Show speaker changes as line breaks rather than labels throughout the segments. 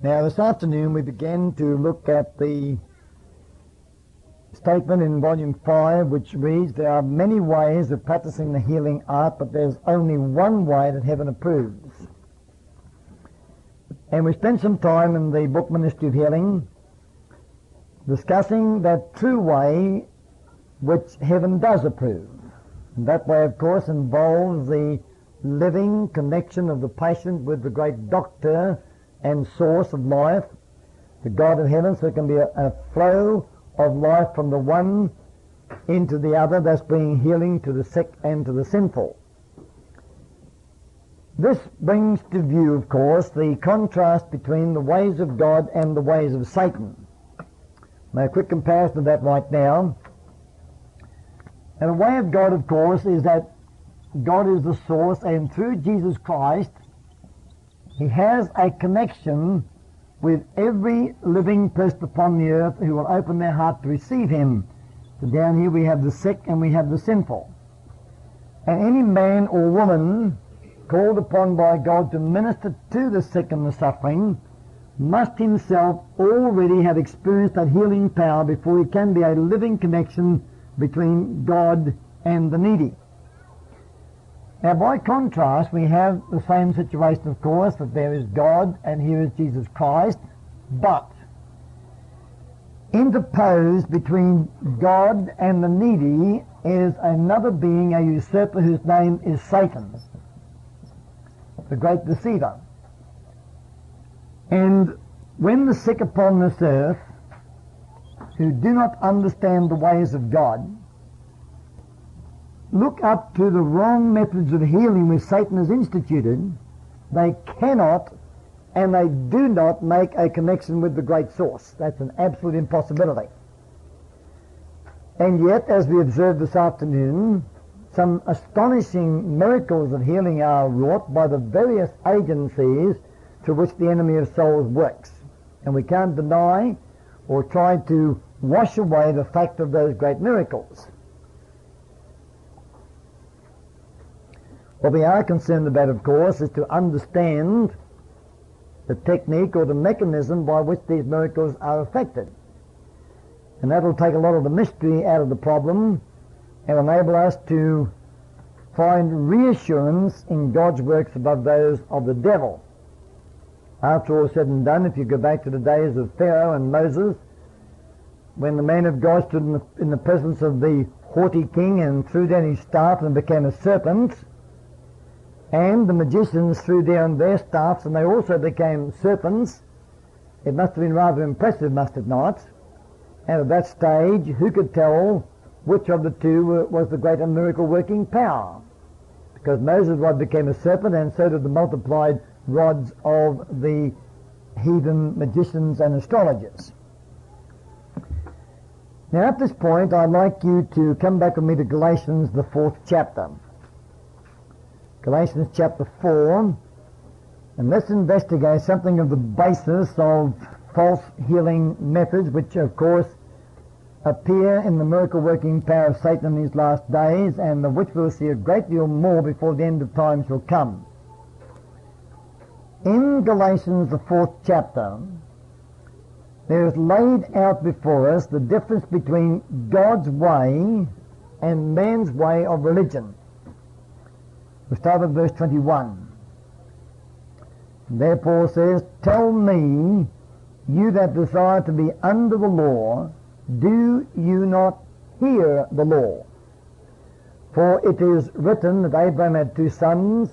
Now, this afternoon we began to look at the statement in volume 5 which reads, there are many ways of practicing the healing art, but there's only one way that heaven approves. And we spent some time in the book Ministry of Healing discussing that true way which heaven does approve. And that way, of course, involves the living connection of the patient with the great doctor and source of life, the God of heaven, so it can be a flow of life from the one into the other, thus bringing healing to the sick and to the sinful. This brings to view, of course, the contrast between the ways of God and the ways of Satan. Now, a quick comparison of that right now. And the way of God, of course, is that God is the source, and through Jesus Christ, He has a connection with every living person upon the earth who will open their heart to receive Him. So down here we have the sick and we have the sinful. And any man or woman called upon by God to minister to the sick and the suffering must himself already have experienced that healing power before he can be a living connection between God and the needy. Now, by contrast, we have the same situation, of course, that there is God and here is Jesus Christ, but interposed between God and the needy is another being, a usurper, whose name is Satan, the great deceiver. And when the sick upon this earth, who do not understand the ways of God, look up to the wrong methods of healing which Satan has instituted, they cannot and they do not make a connection with the great source. That's an absolute impossibility. And yet, as we observed this afternoon, some astonishing miracles of healing are wrought by the various agencies through which the enemy of souls works. And we can't deny or try to wash away the fact of those great miracles. What we are concerned about, of course, is to understand the technique or the mechanism by which these miracles are effected. And that will take a lot of the mystery out of the problem and enable us to find reassurance in God's works above those of the devil. After all said and done, if you go back to the days of Pharaoh and Moses, when the man of God stood in the presence of the haughty king and threw down his staff and became a serpent, and the magicians threw down their staffs and they also became serpents, it must have been rather impressive, must it not? And at that stage, who could tell which of the two was the greater miracle-working power? Because Moses' rod became a serpent, and so did the multiplied rods of the heathen magicians and astrologers. Now, at this point, I'd like you to come back with me to Galatians, the 4th chapter. Galatians chapter 4, and let's investigate something of the basis of false healing methods, which of course appear in the miracle-working power of Satan in these last days, and of which we'll see a great deal more before the end of time shall come. In Galatians, the 4th chapter, there is laid out before us the difference between God's way and man's way of religion. We start at verse 21. There Paul says, tell me, you that desire to be under the law, do you not hear the law? For it is written that Abraham had 2 sons,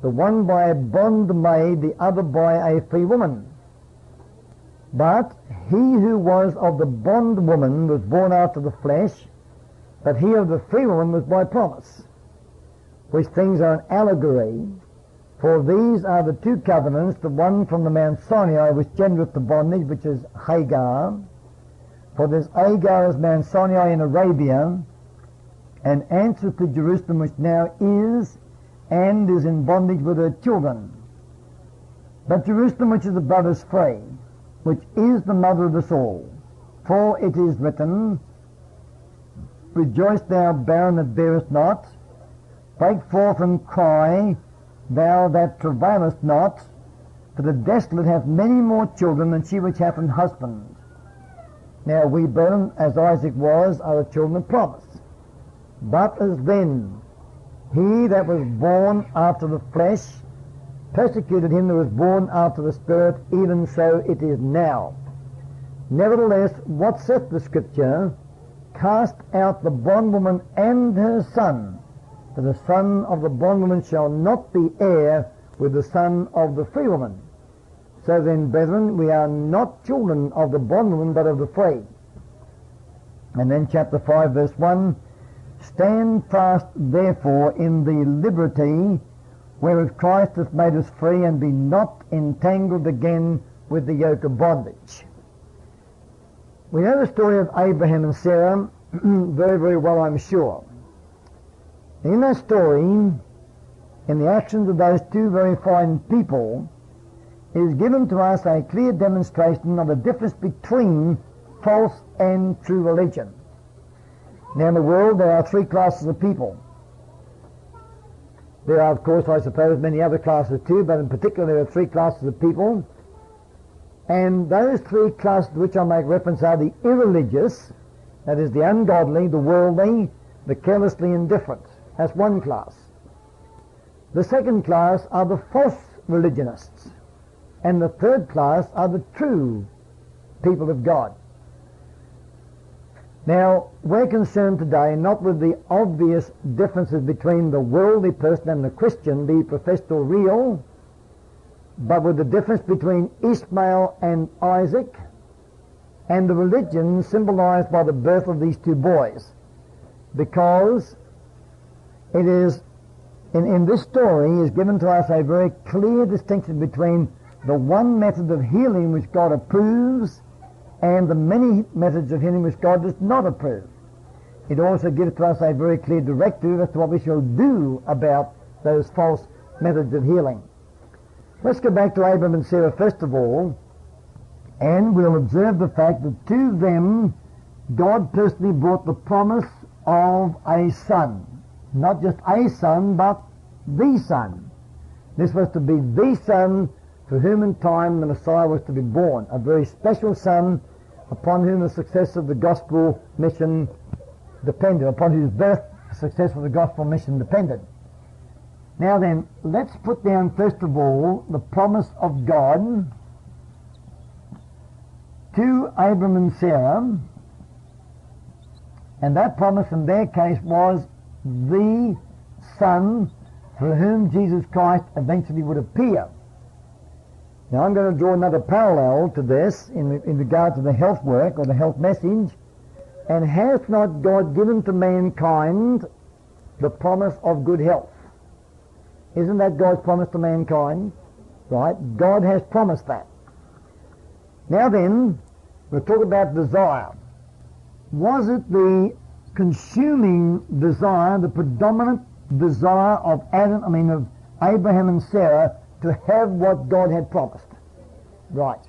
the one by a bondmaid, the other by a free woman. But he who was of the bondwoman was born after the flesh, but he of the free woman was by promise. Which things are an allegory, for these are the 2 covenants, the one from the Mount Sinai which gendereth the bondage, which is Hagar. For there's Hagar as Mount Sinai in Arabia, and answers to Jerusalem, which now is and is in bondage with her children. But Jerusalem, which is above, is free, which is the mother of us all. For it is written, rejoice thou barren that bearest not, break forth and cry, thou that travailest not, For the desolate hath many more children than she which hath an husband. Now we, brethren, as Isaac was, are the children of promise. But as then he that was born after the flesh persecuted him that was born after the Spirit, even so it is now. Nevertheless, what saith the Scripture? Cast out the bondwoman and her son, for the son of the bondwoman shall not be heir with the son of the free woman. So then, brethren, we are not children of the bondwoman, but of the free. And then chapter 5, verse 1, Stand fast, therefore, in the liberty wherewith Christ hath made us free, and be not entangled again with the yoke of bondage. We know the story of Abraham and Sarah very, very well, I'm sure. In that story, in the actions of those two very fine people, is given to us a clear demonstration of the difference between false and true religion. Now in the world there are three classes of people. There are, of course, I suppose, many other classes too, but in particular there are three classes of people. And those three classes to which I make reference are the irreligious, that is the ungodly, the worldly, the carelessly indifferent. That's one class. The second class are the false religionists. And the third class are the true people of God. Now, we're concerned today not with the obvious differences between the worldly person and the Christian, be he professed or real, but with the difference between Ishmael and Isaac and the religion symbolized by the birth of these two boys. Because it is, in this story, is given to us a very clear distinction between the one method of healing which God approves and the many methods of healing which God does not approve. It also gives to us a very clear directive as to what we shall do about those false methods of healing. Let's go back to Abraham and Sarah first of all, and we'll observe the fact that to them God personally brought the promise of a son. Not just a son, but the son. This was to be the son for whom in time the Messiah was to be born, a very special son upon whom the success of the gospel mission depended, upon whose birth the success of the gospel mission depended. Now then, let's put down first of all the promise of God to Abram and Sarah, and that promise in their case was the son for whom Jesus Christ eventually would appear. Now I'm going to draw another parallel to this in regard to the health work or the health message. And hath not God given to mankind the promise of good health? Isn't that God's promise to mankind? Right? God has promised that. Now then, we'll talk about desire. Was it the consuming desire, the predominant desire of Abraham and Sarah to have what God had promised? Right.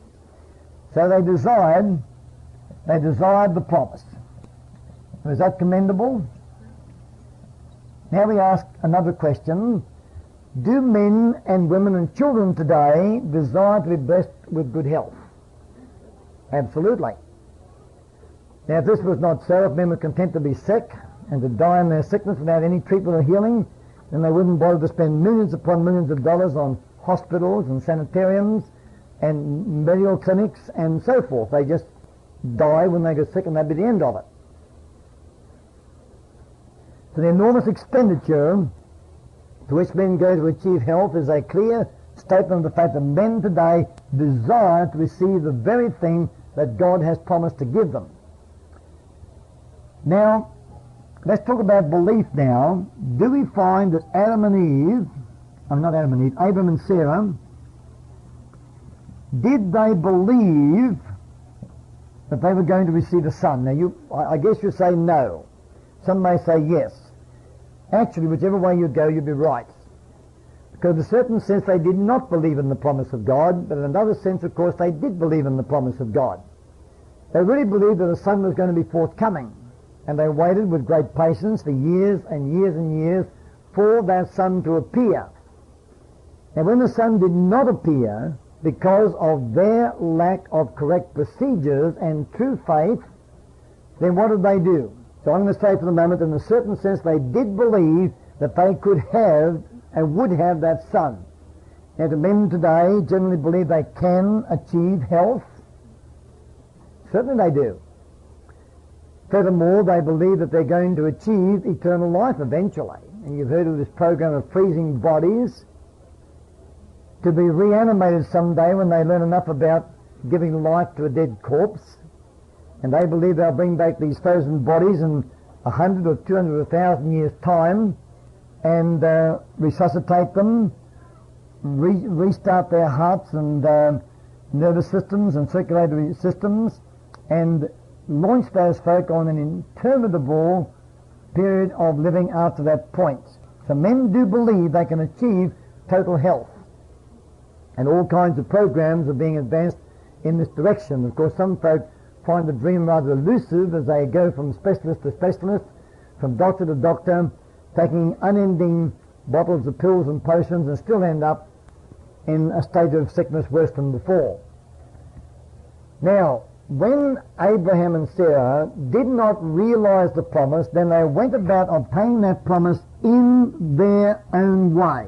So they desired the promise. Was that commendable? Now we ask another question. Do men and women and children today desire to be blessed with good health? Absolutely. Now if this was not so, if men were content to be sick and to die in their sickness without any treatment or healing, then they wouldn't bother to spend millions upon millions of dollars on hospitals and sanitariums and medical clinics and so forth. They just die when they get sick and that'd be the end of it. So the enormous expenditure to which men go to achieve health is a clear statement of the fact that men today desire to receive the very thing that God has promised to give them. Now, let's talk about belief now. Do we find that Abraham and Sarah, did they believe that they were going to receive a son? Now, I guess you say no. Some may say yes. Actually, whichever way you go, you'd be right. Because in a certain sense they did not believe in the promise of God, but in another sense, of course, they did believe in the promise of God. They really believed that a son was going to be forthcoming, and they waited with great patience for years and years and years for that son to appear. And when the son did not appear, because of their lack of correct procedures and true faith, then what did they do? So I'm going to say for the moment, in a certain sense, they did believe that they could have and would have that son. Now, do men today generally believe they can achieve health? Certainly they do. Furthermore, they believe that they're going to achieve eternal life eventually. And you've heard of this program of freezing bodies to be reanimated someday when they learn enough about giving life to a dead corpse. And they believe they'll bring back these frozen bodies in 100 or 200 or 1,000 years' time and resuscitate them, restart their hearts and nervous systems and circulatory systems, and launch those folk on an interminable period of living after that point. So men do believe they can achieve total health. And all kinds of programs are being advanced in this direction. Of course, some folk find the dream rather elusive as they go from specialist to specialist, from doctor to doctor, taking unending bottles of pills and potions, and still end up in a state of sickness worse than before. Now, when Abraham and Sarah did not realize the promise, then they went about obtaining that promise in their own way.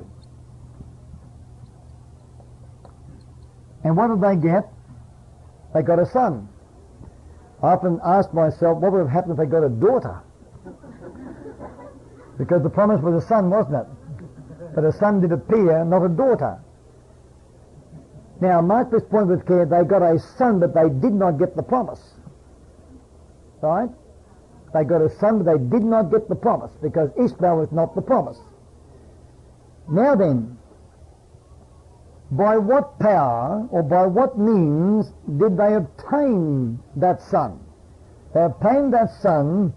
And what did they get? They got a son. I often ask myself, what would have happened if they got a daughter? Because the promise was a son, wasn't it? But a son did appear, not a daughter. Now, mark this point with care. They got a son, but they did not get the promise. Right? They got a son, but they did not get the promise, because Ishmael was not the promise. Now then, by what power or by what means did they obtain that son? They obtained that son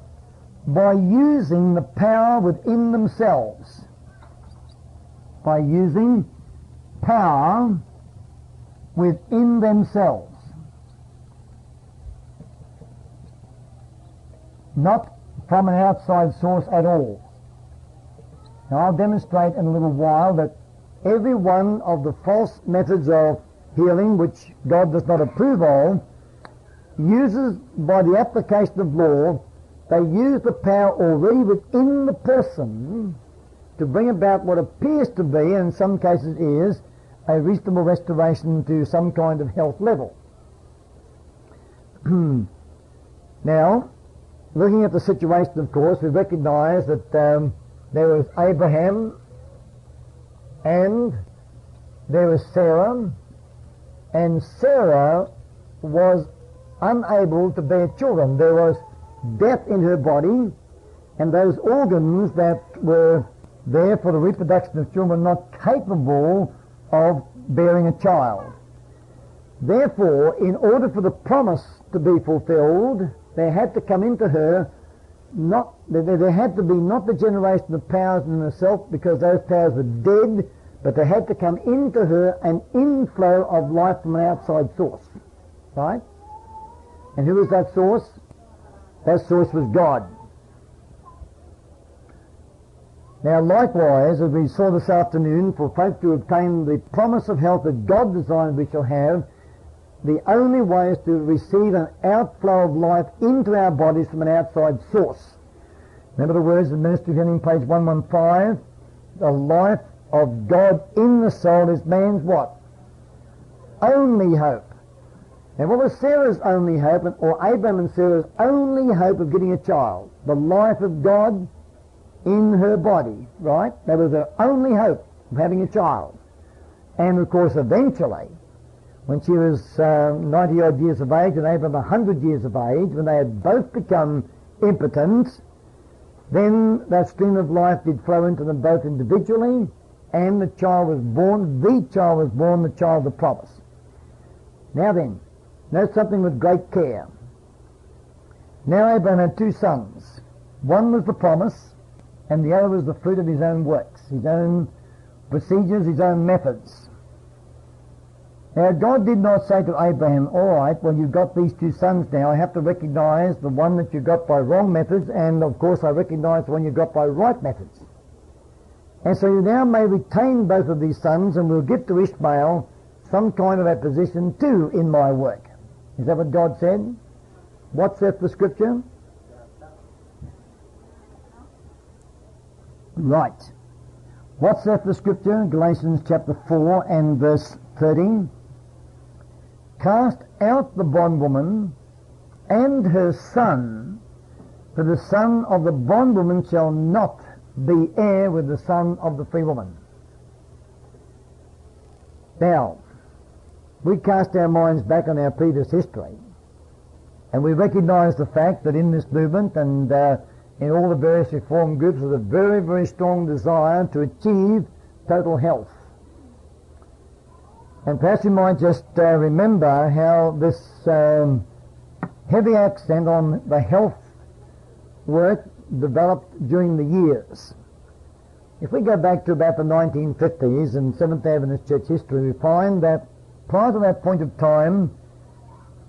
by using the power within themselves. By using power within themselves. Not from an outside source at all. Now I'll demonstrate in a little while that every one of the false methods of healing, which God does not approve of, uses, by the application of law, they use the power already within the person to bring about what appears to be, and in some cases is, a reasonable restoration to some kind of health level. Now, looking at the situation, of course, we recognize that there was Abraham and there was Sarah, and Sarah was unable to bear children. There was death in her body, and those organs that were there for the reproduction of children were not capable of bearing a child. Therefore, in order for the promise to be fulfilled, there had to come into her there had to be not the generation of powers in herself, because those powers were dead, but there had to come into her an inflow of life from an outside source. Right? And who was that source? That source was God. Now likewise, as we saw this afternoon, for folk to obtain the promise of health that God designed we shall have, the only way is to receive an outflow of life into our bodies from an outside source. Remember the words of Ministry of Healing, page 115? The life of God in the soul is man's what? Only hope. Now what was Sarah's only hope, or Abraham and Sarah's only hope of getting a child? The life of God in her body, right? That was her only hope of having a child. And of course eventually, when she was 90 odd years of age and Abraham 100 years of age, when they had both become impotent, then that stream of life did flow into them both individually, and the child was born, the child of the promise. Now then, note something with great care. Now Abraham had two sons. One was the promise, and the other was the fruit of his own works, his own procedures, his own methods. Now God did not say to Abraham, all right, well you've got these two sons now, I have to recognize the one that you got by wrong methods, and of course I recognize the one you got by right methods. And so you now may retain both of these sons, and we'll give to Ishmael some kind of a position too in my work. Is that what God said? What saith the Scripture? Right. What saith the Scripture? Galatians chapter 4 and verse 13. Cast out the bondwoman and her son, for the son of the bondwoman shall not be heir with the son of the free woman. Now, we cast our minds back on our previous history, and we recognise the fact that in this movement and in all the various reform groups there's a very, very strong desire to achieve total health. And perhaps you might just remember how this heavy accent on the health work developed during the years. If we go back to about the 1950s in Seventh Adventist Church history, we find that prior to that point of time,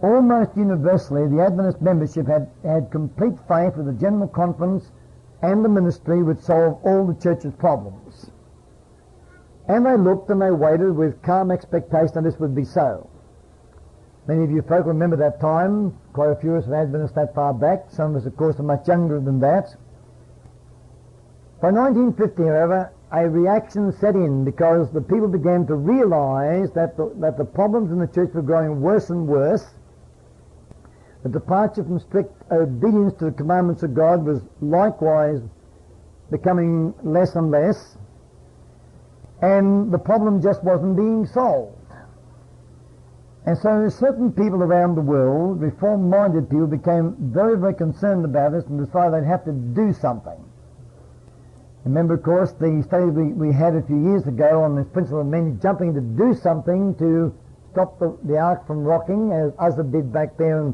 almost universally the Adventist membership had complete faith that the General Conference and the ministry would solve all the church's problems. And they looked and they waited with calm expectation that this would be so. Many of you folk remember that time. Quite a few of us are Adventists that far back. Some of us, of course, are much younger than that. By 1950, however, a reaction set in because the people began to realise that the problems in the church were growing worse and worse. The departure from strict obedience to the commandments of God was likewise becoming less and less, and the problem just wasn't being solved. And so certain people around the world, reform-minded people, became very, very concerned about this and decided they'd have to do something. Remember, of course, the study we had a few years ago on this principle of men jumping to do something to stop the ark from rocking, as Uzzah did back there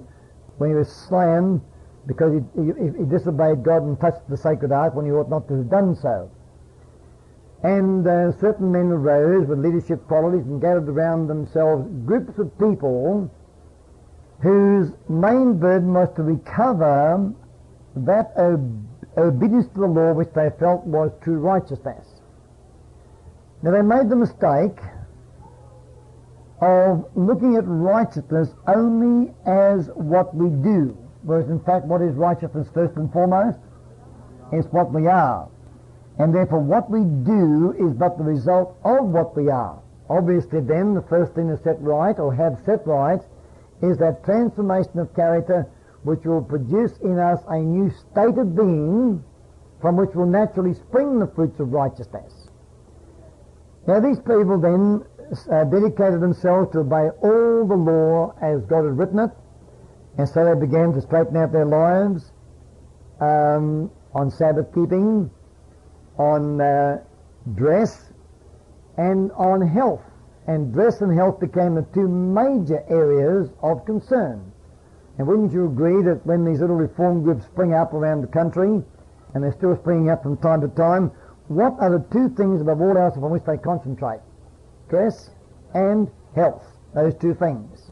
when he was slain because he disobeyed God and touched the sacred ark when he ought not to have done so. And certain men arose with leadership qualities and gathered around themselves groups of people whose main burden was to recover that obedience to the law which they felt was true righteousness. Now they made the mistake of looking at righteousness only as what we do, whereas in fact what is righteousness first and foremost? It's what we are. And therefore what we do is but the result of what we are. Obviously then the first thing to set right, or have set right, is that transformation of character which will produce in us a new state of being from which will naturally spring the fruits of righteousness. Now these people then dedicated themselves to obey all the law as God had written it, and so they began to straighten out their lives on Sabbath keeping, on dress, and on health. And dress and health became the two major areas of concern. And wouldn't you agree that when these little reform groups spring up around the country, and they're still springing up from time to time, what are the two things above all else upon which they concentrate? Dress and health. Those two things.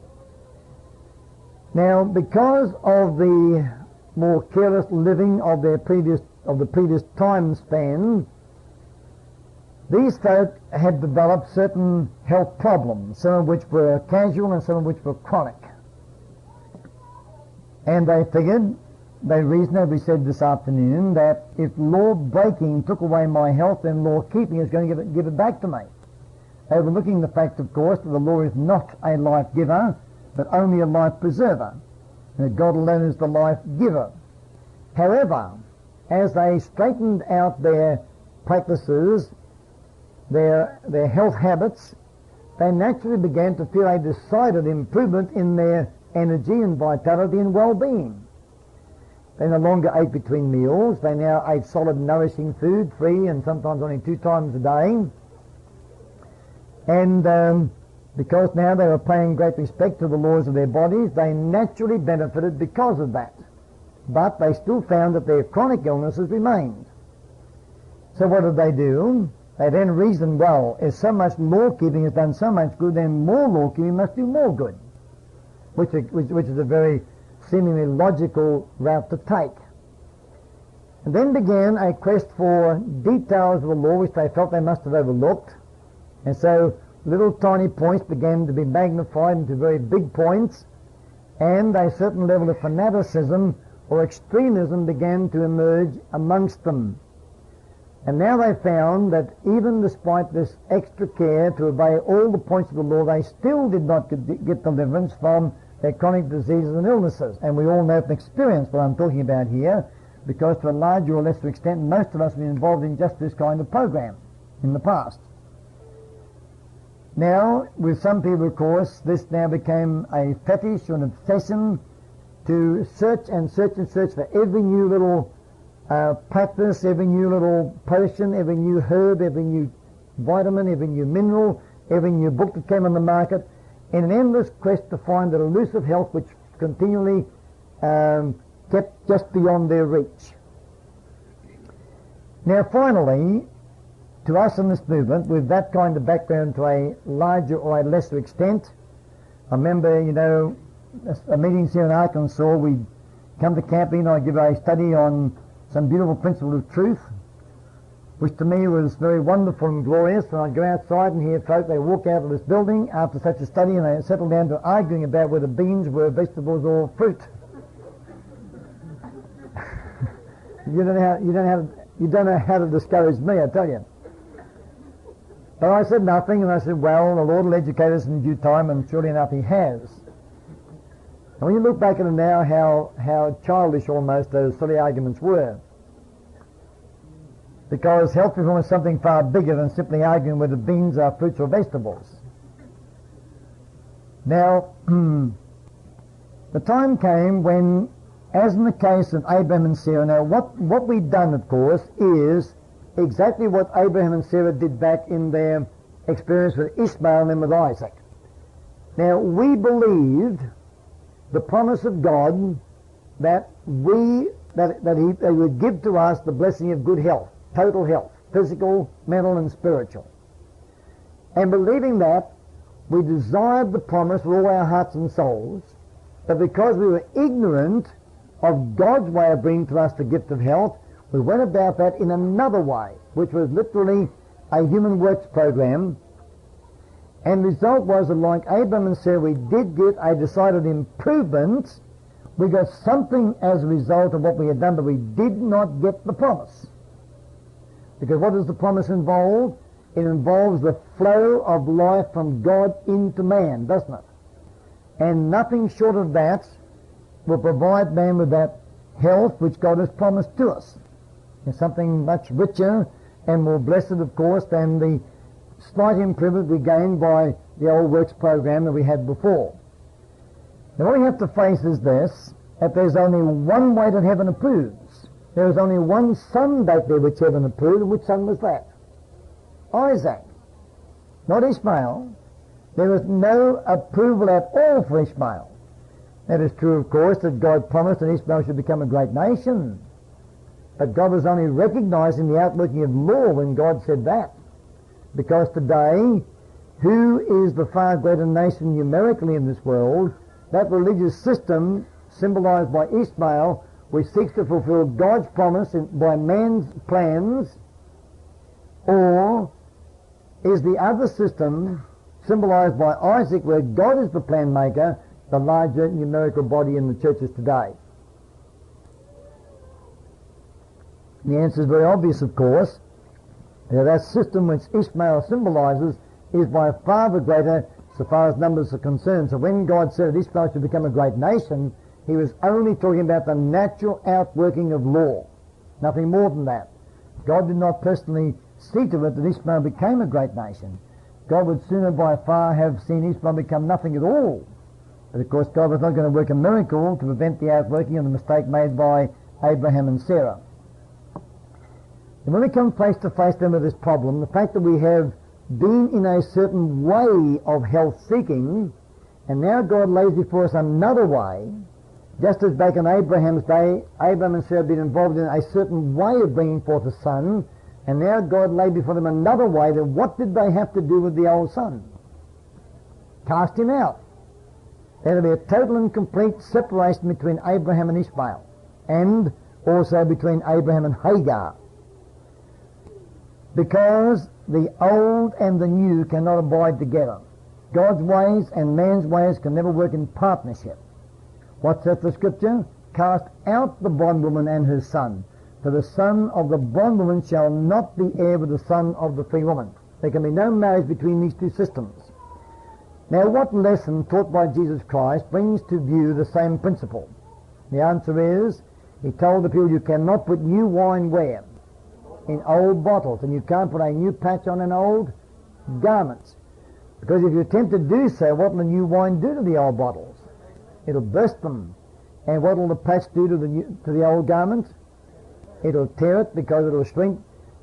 Now, because of the more careless living of the previous time span, these folk had developed certain health problems, some of which were casual and some of which were chronic. And they figured, they reasoned, as we said this afternoon, that if law breaking took away my health, then law keeping is going to give it back to me. Overlooking the fact, of course, that the law is not a life giver, but only a life preserver, and that God alone is the life giver. However, as they straightened out their practices, their health habits, they naturally began to feel a decided improvement in their energy and vitality and well-being. They no longer ate between meals. They now ate solid, nourishing food, 3 and sometimes only 2 times a day. And because now they were paying great respect to the laws of their bodies, they naturally benefited because of that. But they still found that their chronic illnesses remained. So what did they do? They then reasoned, well, if so much law-keeping has done so much good, then more law-keeping must do more good, which is a very seemingly logical route to take. And then began a quest for details of the law which they felt they must have overlooked. And so little tiny points began to be magnified into very big points, and a certain level of fanaticism or extremism began to emerge amongst them. And now they found that even despite this extra care to obey all the points of the law, they still did not get deliverance from their chronic diseases and illnesses. And we all know from experience what I'm talking about here, because to a larger or lesser extent, most of us have been involved in just this kind of program in the past. Now, with some people, of course, this now became a fetish or an obsession to search and search and search for every new little practice, every new little potion, every new herb, every new vitamin, every new mineral, every new book that came on the market, in an endless quest to find that elusive health which continually kept just beyond their reach. Now finally, to us in this movement, with that kind of background to a larger or a lesser extent, I remember, a meetings here in Arkansas, we'd come to camping and I'd give a study on some beautiful principle of truth, which to me was very wonderful and glorious. And I'd go outside and hear folk, they walk out of this building after such a study and they settle down to arguing about whether beans were vegetables or fruit. You don't know how to discourage me, I tell you. But I said nothing, and I said, well, the Lord will educate us in due time, and surely enough he has. And when you look back at it now, how childish almost those silly arguments were. Because health reform is something far bigger than simply arguing whether beans are fruits or vegetables. Now, the time came when, as in the case of Abraham and Sarah, now what we've done, of course, is exactly what Abraham and Sarah did back in their experience with Ishmael and then with Isaac. Now, we believed the promise of God that he would give to us the blessing of good health, total health, physical, mental, and spiritual. And believing that, we desired the promise with all our hearts and souls, but because we were ignorant of God's way of bringing to us the gift of health, we went about that in another way, which was literally a human works program. And the result was that, like Abraham and Sarah, we did get a decided improvement. We got something as a result of what we had done, but we did not get the promise. Because what does the promise involve? It involves the flow of life from God into man, doesn't it? And nothing short of that will provide man with that health which God has promised to us. It's something much richer and more blessed, of course, than the slight improvement we gained by the old works program that we had before. Now what we have to face is this, that there's only one way that heaven approves. There is only one son back there which heaven approved, and which son was that? Isaac, not Ishmael. There was no approval at all for Ishmael. That is true, of course, that God promised that Ishmael should become a great nation. But God was only recognizing the outworking of law when God said that. Because today, who is the far greater nation numerically in this world? That religious system, symbolized by Ishmael, which seeks to fulfill God's promise by man's plans, or is the other system, symbolized by Isaac, where God is the plan maker, the larger numerical body in the churches today? The answer is very obvious, of course. That system which Ishmael symbolizes is by far the greater so far as numbers are concerned. So when God said that Ishmael should become a great nation, he was only talking about the natural outworking of law, nothing more than that. God did not personally see to it that Ishmael became a great nation. God would sooner by far have seen Ishmael become nothing at all. But of course God was not going to work a miracle to prevent the outworking of the mistake made by Abraham and Sarah. And when we come face to face then with this problem, the fact that we have been in a certain way of health seeking, and now God lays before us another way, just as back in Abraham's day, Abraham and Sarah had been involved in a certain way of bringing forth a son, and now God laid before them another way, then what did they have to do with the old son? Cast him out. There would be a total and complete separation between Abraham and Ishmael, and also between Abraham and Hagar. Because the old and the new cannot abide together. God's ways and man's ways can never work in partnership. What says the scripture? Cast out the bondwoman and her son, for the son of the bondwoman shall not be heir with the son of the free woman. There can be no marriage between these two systems. Now, what lesson taught by Jesus Christ brings to view the same principle? The answer is, he told the people, you cannot put new wine where? In old bottles, and you can't put a new patch on an old garments. Because if you attempt to do so, what will the new wine do to the old bottles? It'll burst them. And what will the patch do to the old garment? It'll tear it, because it'll shrink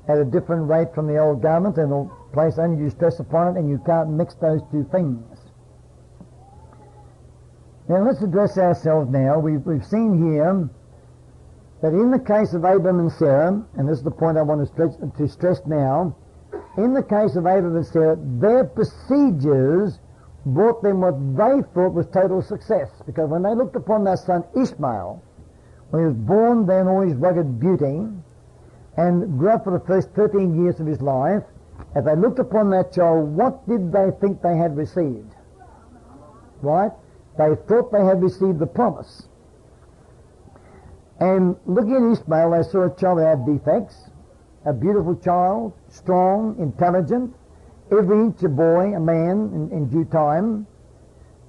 at a different rate from the old garment, and it'll place undue stress upon it, and you can't mix those two things. Now let's address ourselves now. We've seen here that in the case of Abraham and Sarah, and this is the point I want to stress now, in the case of Abraham and Sarah, their procedures brought them what they thought was total success. Because when they looked upon their son Ishmael, when he was born there in all his rugged beauty, and grew up for the first 13 years of his life, as they looked upon that child, what did they think they had received? Right? They thought they had received the promise. And looking at Ishmael, they saw a child that had defects, a beautiful child, strong, intelligent, every inch a boy, a man in due time.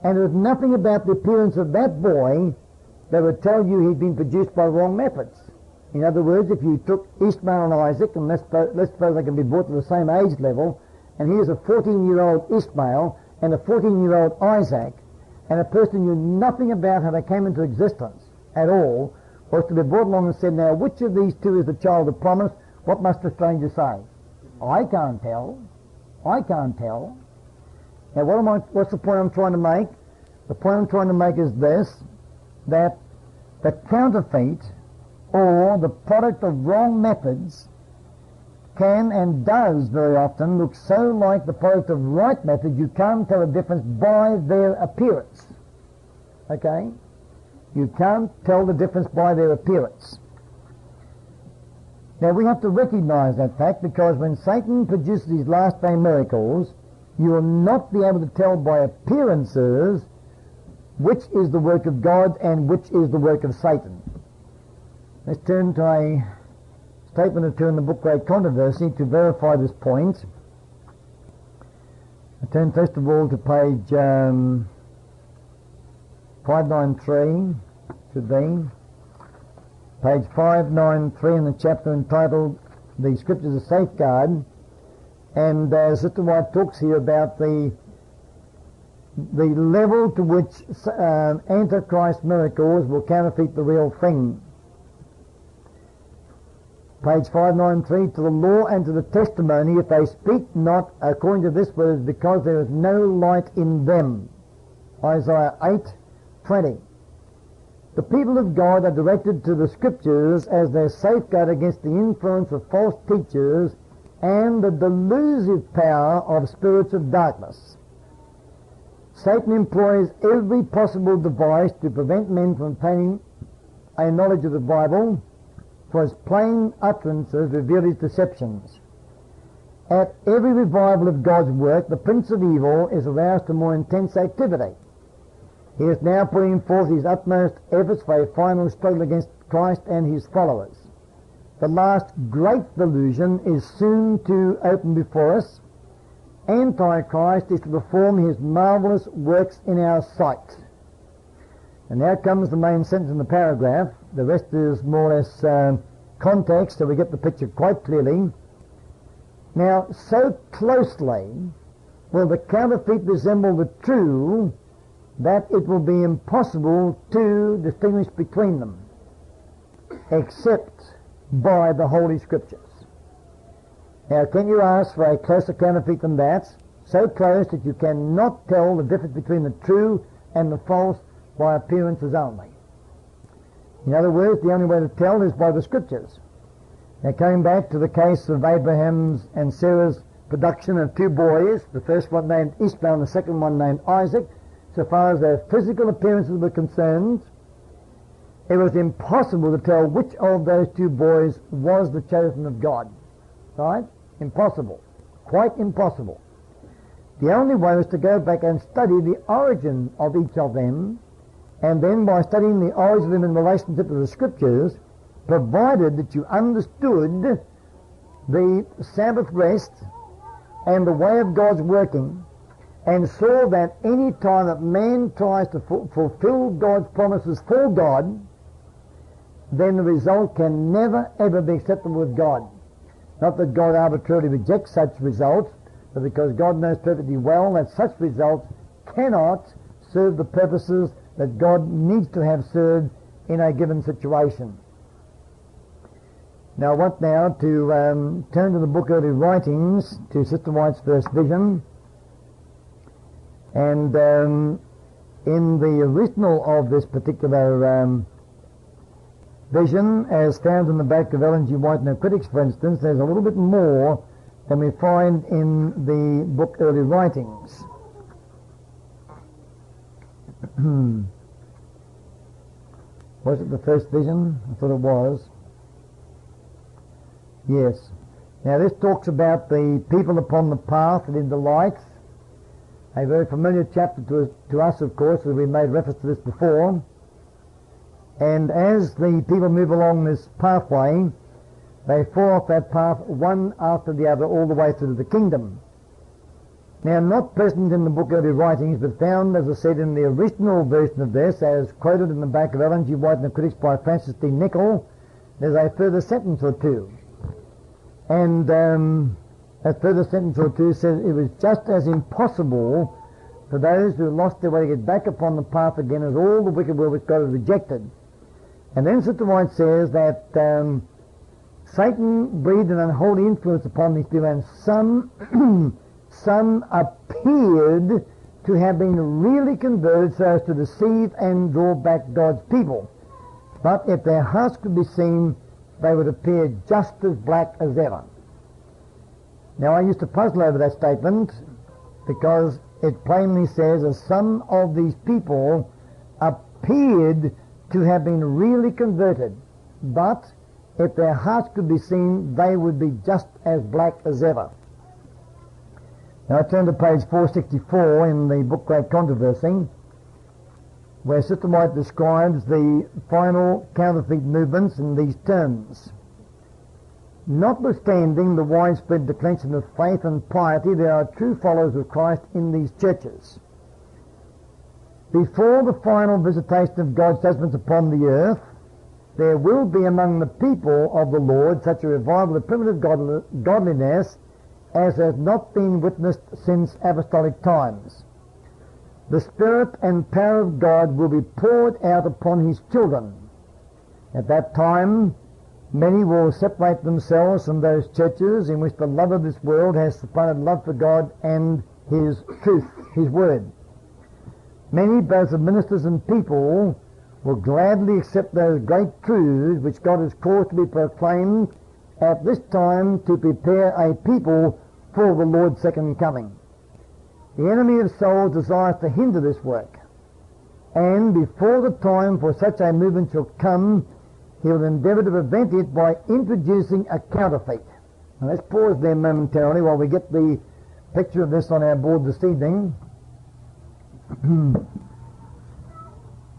And there was nothing about the appearance of that boy that would tell you he'd been produced by wrong methods. In other words, if you took Ishmael and Isaac, and let's suppose they can be brought to the same age level, and here's a 14-year-old Ishmael and a 14-year-old Isaac, and a person knew nothing about how they came into existence at all, was to be brought along and said, now, which of these two is the child of promise? What must the stranger say? I can't tell. I can't tell. Now, what's the point I'm trying to make? The point I'm trying to make is this, that the counterfeit, or the product of wrong methods, can and does very often look so like the product of right methods you can't tell the difference by their appearance. Okay? You can't tell the difference by their appearance. Now we have to recognize that fact, because when Satan produces his last day miracles, you will not be able to tell by appearances which is the work of God and which is the work of Satan. Let's turn to a statement or two in the book Great Controversy to verify this point. I turn first of all to page 593, should be page 593 in the chapter entitled The Scriptures a Safeguard, and Sister Wright talks here about the level to which Antichrist miracles will counterfeit the real thing. Page 593, to the law and to the testimony, if they speak not according to this word, because there is no light in them. Isaiah 8:20. The people of God are directed to the Scriptures as their safeguard against the influence of false teachers and the delusive power of spirits of darkness. Satan employs every possible device to prevent men from obtaining a knowledge of the Bible, for his plain utterances reveal his deceptions. At every revival of God's work, the prince of evil is aroused to more intense activity. He is now putting forth his utmost efforts for a final struggle against Christ and his followers. The last great delusion is soon to open before us. Antichrist is to perform his marvelous works in our sight. And now comes the main sentence in the paragraph. The rest is more or less context, so we get the picture quite clearly. Now, so closely will the counterfeit resemble the true that it will be impossible to distinguish between them, except by the Holy Scriptures. Now, can you ask for a closer counterfeit than that? So close that you cannot tell the difference between the true and the false by appearances only. In other words, the only way to tell is by the Scriptures. Now, coming back to the case of Abraham's and Sarah's production of two boys, the first one named Ishmael and the second one named Isaac, so far as their physical appearances were concerned, it was impossible to tell which of those two boys was the chosen of God. Right? Impossible. quite impossible. The only way was to go back and study the origin of each of them, and then by studying the origin of them in relationship to the Scriptures, provided that you understood the Sabbath rest and the way of God's working, and saw that any time that man tries to fulfill God's promises for God, then the result can never ever be acceptable with God. Not that God arbitrarily rejects such results, but because God knows perfectly well that such results cannot serve the purposes that God needs to have served in a given situation. Now I want now to turn to the book Early Writings, to Sister Wright's first vision. And in the original of this particular vision, as found in the back of Ellen G. White and her critics, for instance, there's a little bit more than we find in the book Early Writings. Was it the first vision? I thought it was. Yes. Now this talks about the people upon the path and in the light. A very familiar chapter to us, of course, as we made reference to this before. And as the people move along this pathway, they fall off that path one after the other all the way through the kingdom. Now, not present in the book Early Writings, but found, as I said, in the original version of this, as quoted in the back of Ellen G. White and the Critics by Francis D. Nichol, there's a further sentence or two. And that further sentence or two says it was just as impossible for those who lost their way to get back upon the path again as all the wicked were which God had rejected. And then Sister Wright says that Satan breathed an unholy influence upon these people, and some appeared to have been really converted so as to deceive and draw back God's people. But if their hearts could be seen, they would appear just as black as ever. Now I used to puzzle over that statement because it plainly says that some of these people appeared to have been really converted, but if their hearts could be seen, they would be just as black as ever. Now I turn to page 464 in the book Great Controversy, where Sister Wright describes the final counterfeit movements in these terms. Notwithstanding the widespread declension of faith and piety, there are true followers of Christ in these churches. Before the final visitation of God's judgments upon the earth, there will be among the people of the Lord such a revival of primitive godliness as has not been witnessed since apostolic times. The Spirit and power of God will be poured out upon His children. At that time, many will separate themselves from those churches in which the love of this world has supplanted love for God and His truth, His Word. Many, both of ministers and people, will gladly accept those great truths which God has caused to be proclaimed at this time to prepare a people for the Lord's second coming. The enemy of souls desires to hinder this work, and before the time for such a movement shall come, he will endeavour to prevent it by introducing a counterfeit. Now let's pause there momentarily while we get the picture of this on our board this evening.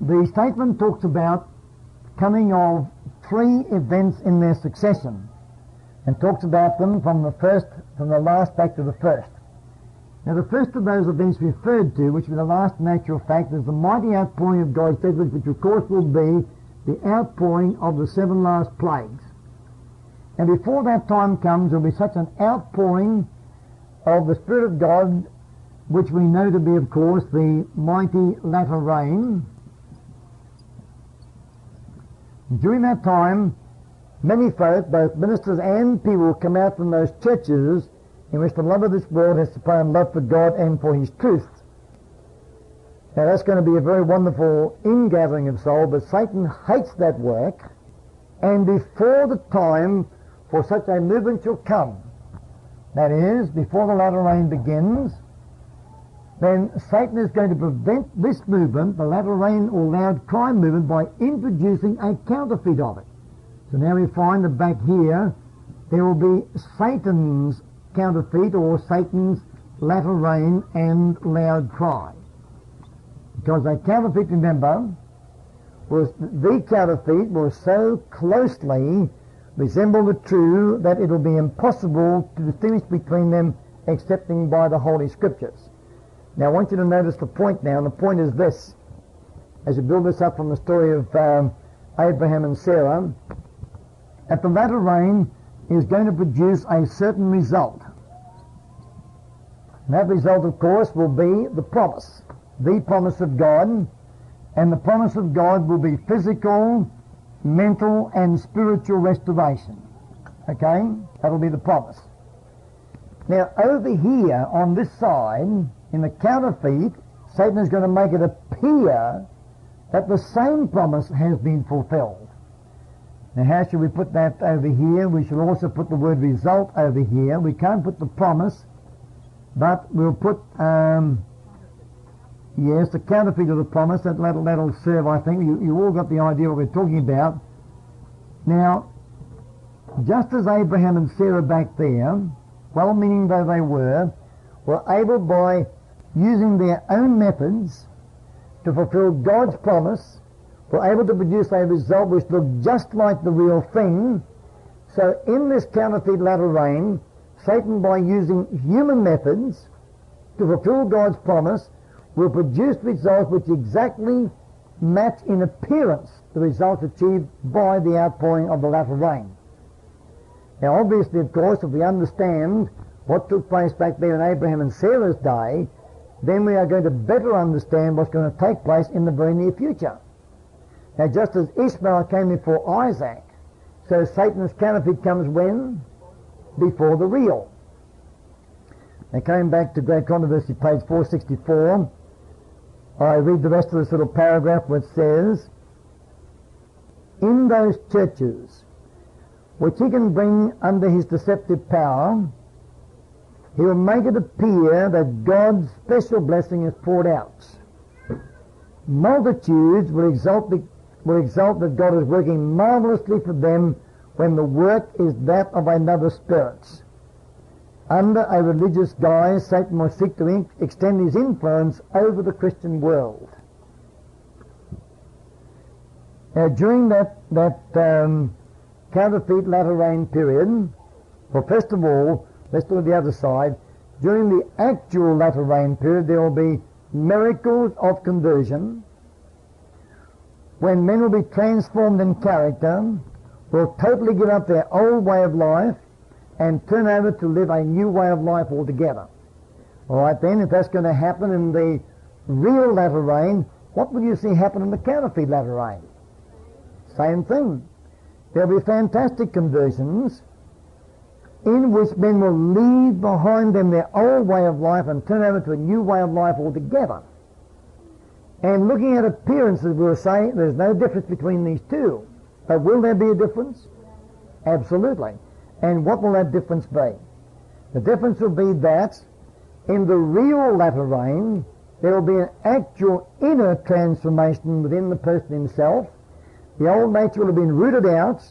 The statement talks about coming of three events in their succession, and talks about them from the last back to the first. Now the first of those events referred to, which is the last natural fact, is the mighty outpouring of God's judgment, which of course will be the outpouring of the 7 last plagues. And before that time comes, there will be such an outpouring of the Spirit of God, which we know to be, of course, the mighty latter rain. During that time, many folk, both ministers and people, will come out from those churches in which the love of this world has supplanted love for God and for His truth. Now that's going to be a very wonderful ingathering of soul, but Satan hates that work, and before the time for such a movement shall come, that is, before the latter rain begins, then Satan is going to prevent this movement, the latter rain or loud cry movement, by introducing a counterfeit of it. So now we find that back here there will be Satan's counterfeit, or Satan's latter rain and loud cry. Because a counterfeit, remember, the counterfeit will so closely resemble the true that it will be impossible to distinguish between them excepting by the Holy Scriptures. Now I want you to notice the point now, and the point is this, as you build this up from the story of Abraham and Sarah, that the latter rain is going to produce a certain result. And that result, of course, will be the promise of God, and the promise of God will be physical, mental, and spiritual restoration. Okay? That'll be the promise. Now, over here on this side, in the counterfeit, Satan is going to make it appear that the same promise has been fulfilled. Now, how should we put that over here? We should also put the word result over here. We can't put the promise, but we'll put, yes, the counterfeit of the promise. That'll serve, I think. You all got the idea what we're talking about. Now, just as Abraham and Sarah back there, well-meaning though they were able by using their own methods to fulfill God's promise, were able to produce a result which looked just like the real thing. So in this counterfeit latter rain, Satan, by using human methods to fulfill God's promise, will produce results which exactly match in appearance the results achieved by the outpouring of the latter rain. Now obviously, of course, if we understand what took place back there in Abraham and Sarah's day, then we are going to better understand what's going to take place in the very near future. Now, just as Ishmael came before Isaac, so Satan's counterfeit comes when? Before the real. Now, coming back to Great Controversy, page 464, I read the rest of this little paragraph which says, in those churches which he can bring under his deceptive power, he will make it appear that God's special blessing is poured out. Multitudes will exalt that God is working marvelously for them when the work is that of another spirit. Under a religious guise, Satan will seek to extend his influence over the Christian world. Now, during that counterfeit latter rain period, well, first of all, let's look at the other side. During the actual latter rain period, there will be miracles of conversion, when men will be transformed in character, will totally give up their old way of life, and turn over to live a new way of life altogether. All right, then, if that's going to happen in the real latter rain, what will you see happen in the counterfeit latter rain? Same thing. There'll be fantastic conversions in which men will leave behind them their old way of life and turn over to a new way of life altogether. And looking at appearances, we'll say there's no difference between these two. But will there be a difference? Absolutely. And what will that difference be? The difference will be that in the real latter rain, there will be an actual inner transformation within the person himself. The old nature will have been rooted out,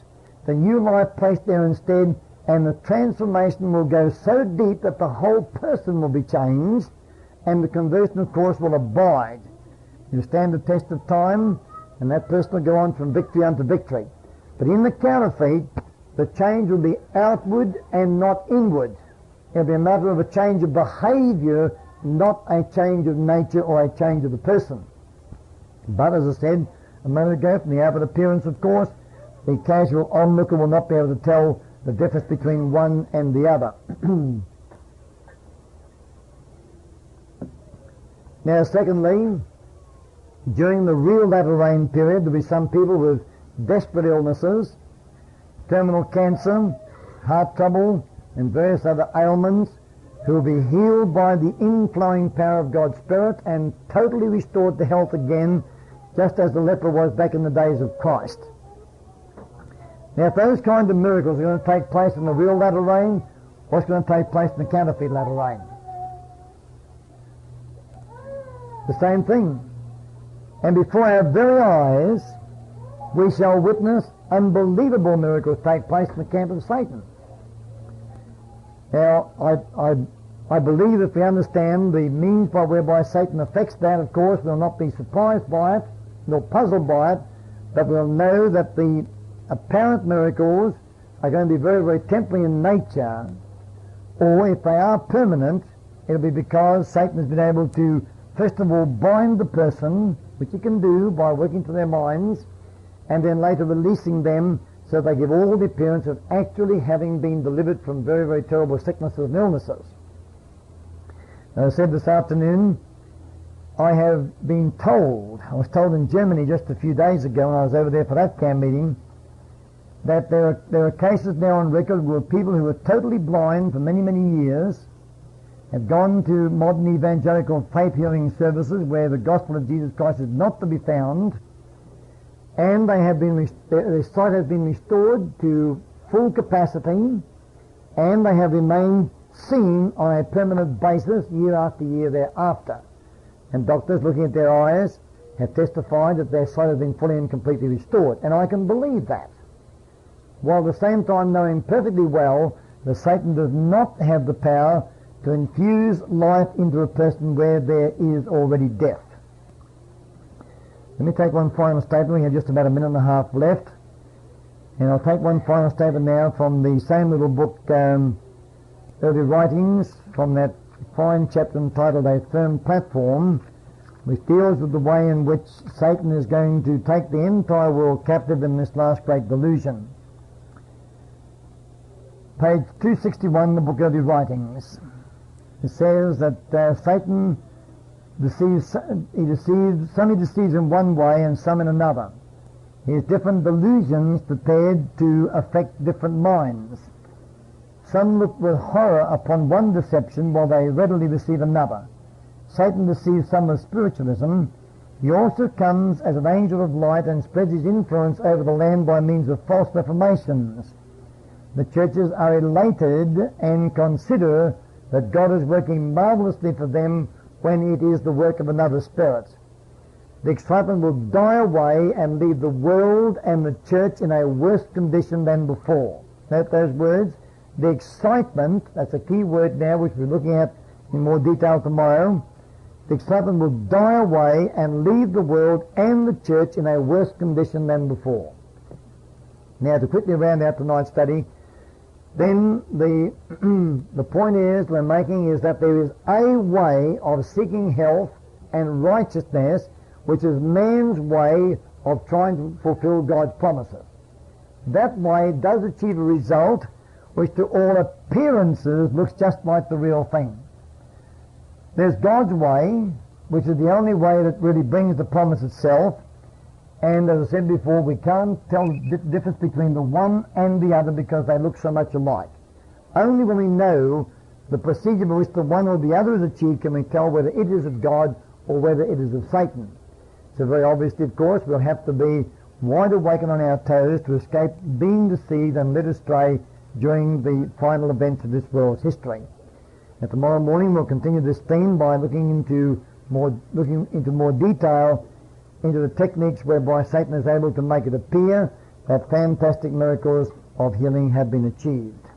the new life placed there instead, and the transformation will go so deep that the whole person will be changed, and the conversion, of course, will abide. You'll stand the test of time, and that person will go on from victory unto victory. But in the counterfeit, the change will be outward and not inward. It'll be a matter of a change of behavior, not a change of nature or a change of the person. But as I said a moment ago, from the outward appearance, of course, the casual onlooker will not be able to tell the difference between one and the other. Now, secondly, during the real latter rain period, there'll be some people with desperate illnesses, terminal cancer, heart trouble, and various other ailments, who will be healed by the inflowing power of God's Spirit and totally restored to health again, just as the leper was back in the days of Christ. Now, if those kind of miracles are going to take place in the real latter rain, what's going to take place in the counterfeit latter rain? The same thing. And before our very eyes, we shall witness unbelievable miracles take place in the camp of Satan. Now, I believe if we understand the means by whereby Satan affects that, of course, we'll not be surprised by it, nor puzzled by it, but we'll know that the apparent miracles are going to be very, very temporary in nature, or if they are permanent, it'll be because Satan has been able to, first of all, bind the person, which he can do by working to their minds, and then later releasing them so they give all the appearance of actually having been delivered from very, very terrible sicknesses and illnesses. As I said this afternoon, I have been told, I was told in Germany just a few days ago when I was over there for that camp meeting, that there are cases now on record where people who were totally blind for many, many years have gone to modern evangelical faith healing services where the gospel of Jesus Christ is not to be found, and they have been their sight has been restored to full capacity, and they have remained seen on a permanent basis year after year thereafter. And doctors looking at their eyes have testified that their sight has been fully and completely restored. And I can believe that, while at the same time knowing perfectly well that Satan does not have the power to infuse life into a person where there is already death. Let me take one final statement. We have just about a minute and a half left. And I'll take one final statement now from the same little book, Early Writings, from that fine chapter entitled A Firm Platform, which deals with the way in which Satan is going to take the entire world captive in this last great delusion. Page 261 in the book Early Writings. It says that Satan deceives, some he deceives in one way and some in another. He has different delusions prepared to affect different minds. Some look with horror upon one deception while they readily receive another. Satan deceives some with spiritualism. He also comes as an angel of light and spreads his influence over the land by means of false reformations. The churches are elated and consider that God is working marvelously for them when it is the work of another spirit. The excitement will die away and leave the world and the church in a worse condition than before. Note those words. The excitement, that's a key word now which we're looking at in more detail tomorrow. The excitement will die away and leave the world and the church in a worse condition than before. Now, to quickly round out tonight's study, then the point is we're making is that there is a way of seeking health and righteousness which is man's way of trying to fulfill God's promises. That way does achieve a result which to all appearances looks just like the real thing. There's God's way, which is the only way that really brings the promise itself, and as I said before, we can't tell the difference between the one and the other because they look so much alike. Only when we know the procedure by which the one or the other is achieved can we tell whether it is of God or whether it is of Satan. So very obviously, of course, we'll have to be wide awake and on our toes to escape being deceived and led astray during the final events of this world's history. And tomorrow morning we'll continue this theme by looking into more detail into the techniques whereby Satan is able to make it appear that fantastic miracles of healing have been achieved.